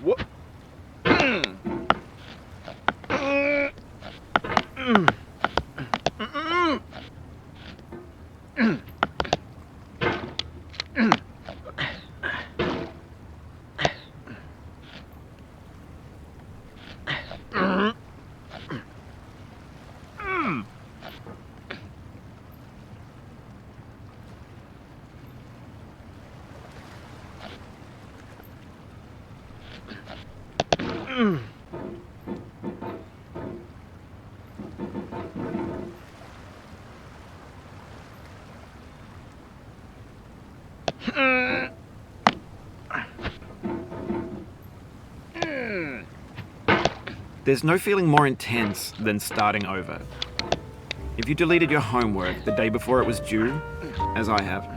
What? There's no feeling more intense than starting over. If you deleted your homework the day before it was due, as I have,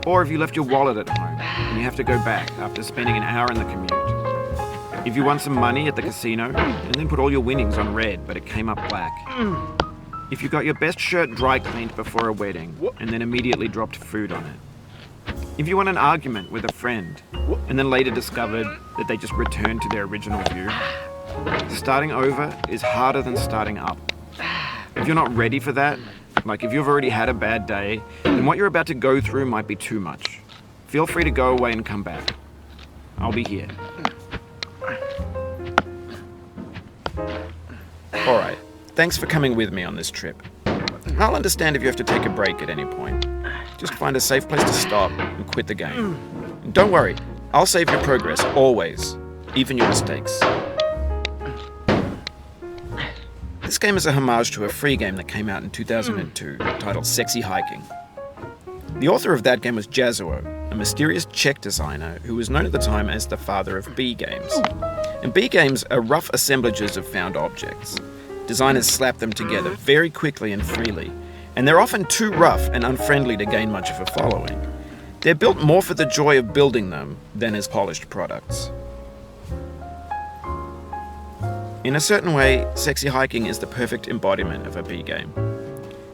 or if you left your wallet at home and you have to go back after spending an hour in the commute. If you won some money at the casino and then put all your winnings on red but it came up black. If you got your best shirt dry cleaned before a wedding and then immediately dropped food on it. If you won an argument with a friend and then later discovered that they just returned to their original view. Starting over is harder than starting up. If you're not ready for that, like if you've already had a bad day, then what you're about to go through might be too much. Feel free to go away and come back. I'll be here. Alright, thanks for coming with me on this trip. I'll understand if you have to take a break at any point. Just find a safe place to stop and quit the game. And don't worry, I'll save your progress, always. Even your mistakes. This game is a homage to a free game that came out in 2002, titled Sexy Hiking. The author of that game was Jazzuo, a mysterious Czech designer who was known at the time as the father of B games. And B games are rough assemblages of found objects. Designers slap them together very quickly and freely, and they're often too rough and unfriendly to gain much of a following. They're built more for the joy of building them than as polished products. In a certain way, Sexy Hiking is the perfect embodiment of a B game.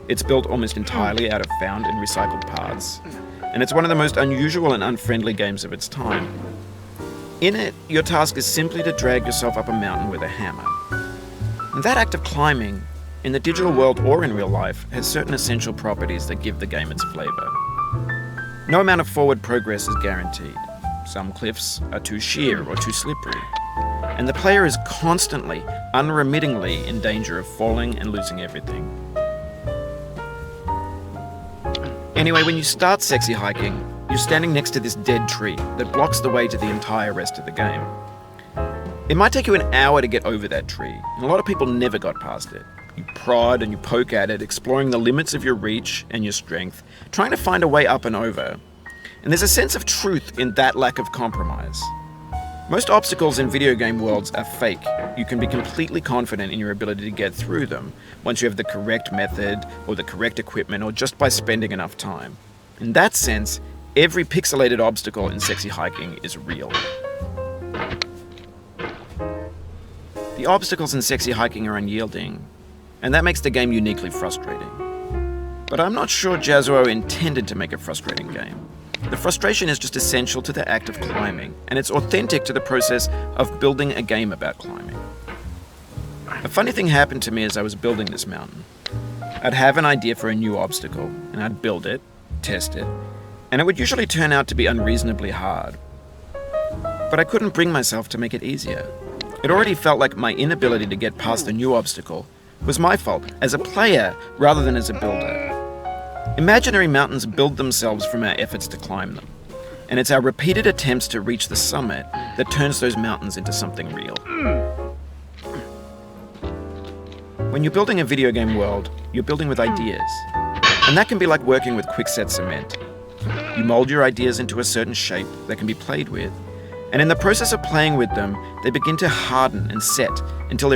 It's built almost entirely out of found and recycled parts, and it's one of the most unusual and unfriendly games of its time. In it, your task is simply to drag yourself up a mountain with a hammer. And that act of climbing, in the digital world or in real life, has certain essential properties that give the game its flavor. No amount of forward progress is guaranteed. Some cliffs are too sheer or too slippery. And the player is constantly, unremittingly in danger of falling and losing everything. Anyway, when you start Sexy Hiking, you're standing next to this dead tree that blocks the way to the entire rest of the game. It might take you an hour to get over that tree, and a lot of people never got past it. You prod and you poke at it, exploring the limits of your reach and your strength, trying to find a way up and over. And there's a sense of truth in that lack of compromise. Most obstacles in video game worlds are fake. You can be completely confident in your ability to get through them once you have the correct method or the correct equipment or just by spending enough time. In that sense, every pixelated obstacle in Sexy Hiking is real. The obstacles in Sexy Hiking are unyielding, and that makes the game uniquely frustrating. But I'm not sure Jazzuo intended to make a frustrating game. The frustration is just essential to the act of climbing, and it's authentic to the process of building a game about climbing. A funny thing happened to me as I was building this mountain. I'd have an idea for a new obstacle, and I'd build it, test it, and it would usually turn out to be unreasonably hard. But I couldn't bring myself to make it easier. It already felt like my inability to get past the new obstacle was my fault as a player rather than as a builder. Imaginary mountains build themselves from our efforts to climb them, and it's our repeated attempts to reach the summit that turns those mountains into something real. When you're building a video game world, you're building with ideas, and that can be like working with quickset cement. You mold your ideas into a certain shape that can be played with, and in the process of playing with them, they begin to harden and set until they're